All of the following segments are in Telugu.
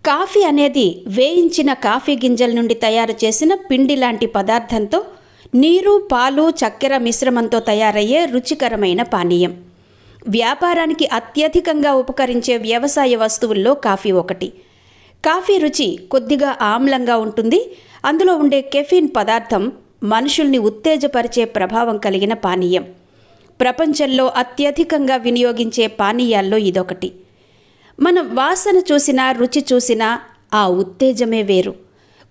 కాఫీ అనేది వేయించిన కాఫీ గింజల నుండి తయారు చేసిన పిండి లాంటి పదార్థంతో నీరు, పాలు, చక్కెర మిశ్రమంతో తయారయ్యే రుచికరమైన పానీయం. వ్యాపారానికి అత్యధికంగా ఉపకరించే వ్యవసాయ వస్తువుల్లో కాఫీ ఒకటి. కాఫీ రుచి కొద్దిగా ఆమ్లంగా ఉంటుంది. అందులో ఉండే కెఫీన్ పదార్థం మనుషుల్ని ఉత్తేజపరిచే ప్రభావం కలిగిన పానీయం. ప్రపంచంలో అత్యధికంగా వినియోగించే పానీయాల్లో ఇదొకటి. మనం వాసన చూసినా, రుచి చూసినా ఆ ఉత్తేజమే వేరు.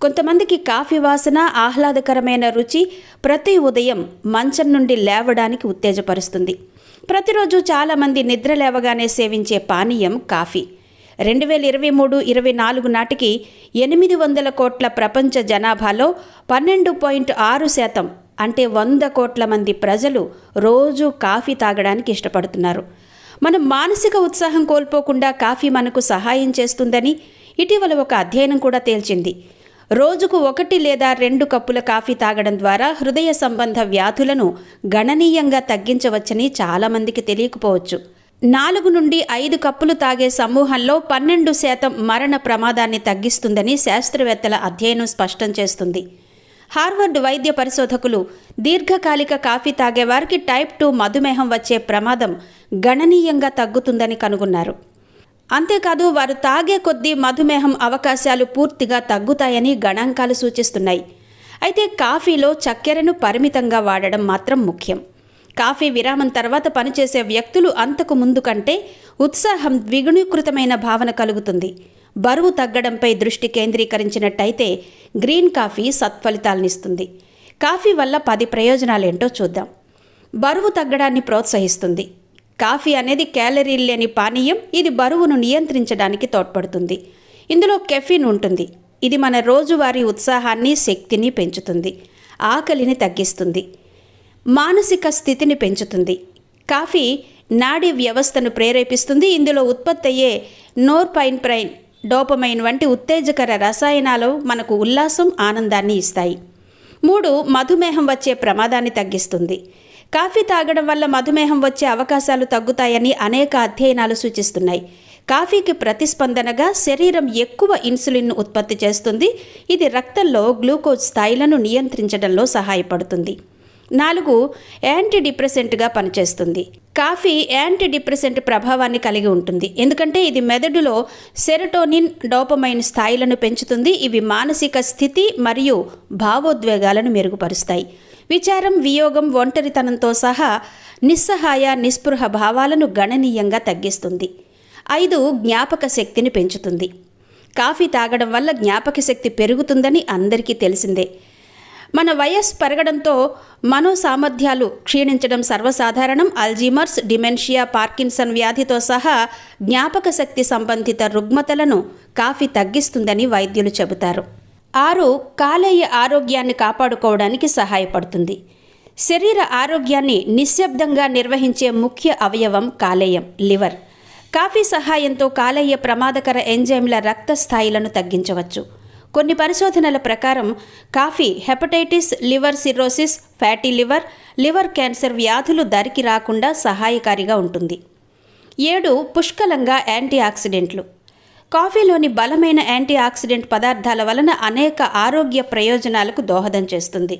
కొంతమందికి కాఫీ వాసన, ఆహ్లాదకరమైన రుచి ప్రతి ఉదయం మంచం నుండి లేవడానికి ఉత్తేజపరుస్తుంది. ప్రతిరోజు చాలామంది నిద్ర లేవగానే సేవించే పానీయం కాఫీ. 2023-24 నాటికి 800 కోట్ల ప్రపంచ జనాభాలో 12.6% అంటే 100 కోట్ల మంది ప్రజలు రోజు కాఫీ తాగడానికి ఇష్టపడుతున్నారు. మనం మానసిక ఉత్సాహం కోల్పోకుండా కాఫీ మనకు సహాయం చేస్తుందని ఇటీవల ఒక అధ్యయనం కూడా తేల్చింది. రోజుకు 1 లేదా 2 కప్పుల కాఫీ తాగడం ద్వారా హృదయ సంబంధ వ్యాధులను గణనీయంగా తగ్గించవచ్చని చాలామందికి తెలియకపోవచ్చు. 4 నుండి 5 కప్పులు తాగే సమూహంలో 12% మరణ ప్రమాదాన్ని తగ్గిస్తుందని శాస్త్రవేత్తల అధ్యయనం స్పష్టం చేస్తుంది. హార్వర్డ్ వైద్య పరిశోధకులు దీర్ఘకాలిక కాఫీ తాగేవారికి టైప్ 2 మధుమేహం వచ్చే ప్రమాదం గణనీయంగా తగ్గుతుందని కనుగొన్నారు. అంతేకాదు, వారు తాగే కొద్దీ మధుమేహం అవకాశాలు పూర్తిగా తగ్గుతాయని గణాంకాలు సూచిస్తున్నాయి. అయితే కాఫీలో చక్కెరను పరిమితంగా వాడడం మాత్రం ముఖ్యం. కాఫీ విరామం తర్వాత పనిచేసే వ్యక్తులు అంతకు ముందు కంటే ఉత్సాహం ద్విగుణీకృతమైన భావన కలుగుతుంది. బరువు తగ్గడంపై దృష్టి కేంద్రీకరించినట్టయితే గ్రీన్ కాఫీ సత్ఫలితాలనిస్తుంది. కాఫీ వల్ల 10 ప్రయోజనాలేంటో చూద్దాం. బరువు తగ్గడాన్ని ప్రోత్సహిస్తుంది. కాఫీ అనేది క్యాలరీలు లేని పానీయం. ఇది బరువును నియంత్రించడానికి తోడ్పడుతుంది. ఇందులో కెఫీన్ ఉంటుంది. ఇది మన రోజువారీ ఉత్సాహాన్ని, శక్తిని పెంచుతుంది. ఆకలిని తగ్గిస్తుంది. మానసిక స్థితిని పెంచుతుంది. కాఫీ నాడీ వ్యవస్థను ప్రేరేపిస్తుంది. ఇందులో ఉత్పత్తి అయ్యే నోర్పైన్ఫ్రైన్, డోపమైన్ వంటి ఉత్తేజకర రసాయనాలు మనకు ఉల్లాసం, ఆనందాన్ని ఇస్తాయి. 3. మధుమేహం వచ్చే ప్రమాదాన్ని తగ్గిస్తుంది. కాఫీ తాగడం వల్ల మధుమేహం వచ్చే అవకాశాలు తగ్గుతాయని అనేక అధ్యయనాలు సూచిస్తున్నాయి. కాఫీకి ప్రతిస్పందనగా శరీరం ఎక్కువ ఇన్సులిన్ను ఉత్పత్తి చేస్తుంది. ఇది రక్తంలో గ్లూకోజ్ స్థాయిలను నియంత్రించడంలో సహాయపడుతుంది. 4. యాంటీ డిప్రెసెంట్గా పనిచేస్తుంది. కాఫీ యాంటీ డిప్రెసెంట్ ప్రభావాన్ని కలిగి ఉంటుంది. ఎందుకంటే ఇది మెదడులో సెరటోనిన్, డోపమైన్ స్థాయిలను పెంచుతుంది. ఇవి మానసిక స్థితి మరియు భావోద్వేగాలను మెరుగుపరుస్తాయి. విచారం, వియోగం, ఒంటరితనంతో సహా నిస్సహాయ, నిస్పృహ భావాలను గణనీయంగా తగ్గిస్తుంది. 5. జ్ఞాపక శక్తిని పెంచుతుంది. కాఫీ తాగడం వల్ల జ్ఞాపక శక్తి పెరుగుతుందని అందరికీ తెలిసిందే. మన వయస్సు పెరగడంతో మనో సామర్థ్యాలు క్షీణించడం సర్వసాధారణం. అల్జీమర్స్, డిమెన్షియా, పార్కిన్సన్ వ్యాధితో సహా జ్ఞాపక శక్తి సంబంధిత రుగ్మతలను కాఫీ తగ్గిస్తుందని వైద్యులు చెబుతారు. 6. కాలేయ ఆరోగ్యాన్ని కాపాడుకోవడానికి సహాయపడుతుంది. శరీర ఆరోగ్యాన్ని నిశ్శబ్దంగా నిర్వహించే ముఖ్య అవయవం కాలేయం, లివర్. కాఫీ సహాయంతో కాలేయ ప్రమాదకర ఎంజైమ్ల రక్త స్థాయిలను తగ్గించవచ్చు. కొన్ని పరిశోధనల ప్రకారం coffee hepatitis, liver cirrhosis, fatty liver, liver cancer వ్యాధులు దరికి రాకుండా సహాయకారిగా ఉంటుంది. 7. పుష్కలంగా యాంటీ ఆక్సిడెంట్లు. కాఫీలోని బలమైన యాంటీ ఆక్సిడెంట్ పదార్థాల వలన అనేక ఆరోగ్య ప్రయోజనాలకు దోహదం చేస్తుంది.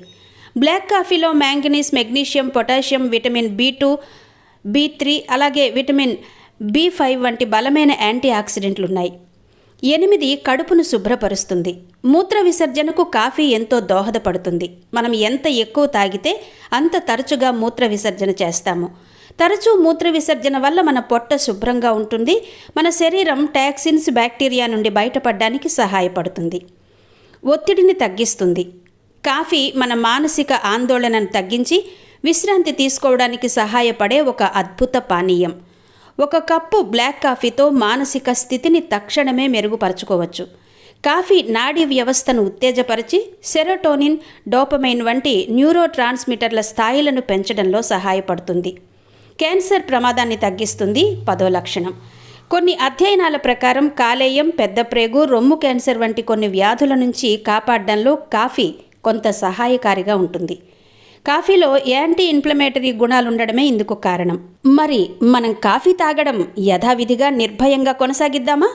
బ్లాక్ కాఫీలో manganese, magnesium, potassium, vitamin B2, B3 అలాగే విటమిన్ B5 వంటి బలమైన యాంటీ ఆక్సిడెంట్లు ఉన్నాయి. 8. కడుపును శుభ్రపరుస్తుంది. మూత్ర విసర్జనకు కాఫీ ఎంతో దోహదపడుతుంది. మనం ఎంత ఎక్కువ తాగితే అంత తరచుగా మూత్ర విసర్జన చేస్తాము. తరచూ మూత్ర విసర్జన వల్ల మన పొట్ట శుభ్రంగా ఉంటుంది. మన శరీరం టాక్సిన్స్, బ్యాక్టీరియా నుండి బయటపడడానికి సహాయపడుతుంది. ఒత్తిడిని తగ్గిస్తుంది. కాఫీ మన మానసిక ఆందోళనను తగ్గించి విశ్రాంతి తీసుకోవడానికి సహాయపడే ఒక అద్భుత పానీయం. 1 కప్పు బ్లాక్ కాఫీతో మానసిక స్థితిని తక్షణమే మెరుగుపరచుకోవచ్చు. కాఫీ నాడీ వ్యవస్థను ఉత్తేజపరిచి సెరోటోనిన్, డోపమైన్ వంటి న్యూరో ట్రాన్స్మిటర్ల స్థాయిలను పెంచడంలో సహాయపడుతుంది. క్యాన్సర్ ప్రమాదాన్ని తగ్గిస్తుంది. 10వ లక్షణం. కొన్ని అధ్యయనాల ప్రకారం కాలేయం, పెద్ద ప్రేగు, రొమ్ము క్యాన్సర్ వంటి కొన్ని వ్యాధుల నుంచి కాపాడడంలో కాఫీ కొంత సహాయకారిగా ఉంటుంది. కాఫీలో యాంటీ ఇన్ఫ్లమేటరీ గుణాలుండడమే ఇందుకు కారణం. మరి మనం కాఫీ తాగడం యథావిధిగా నిర్భయంగా కొనసాగిద్దామా?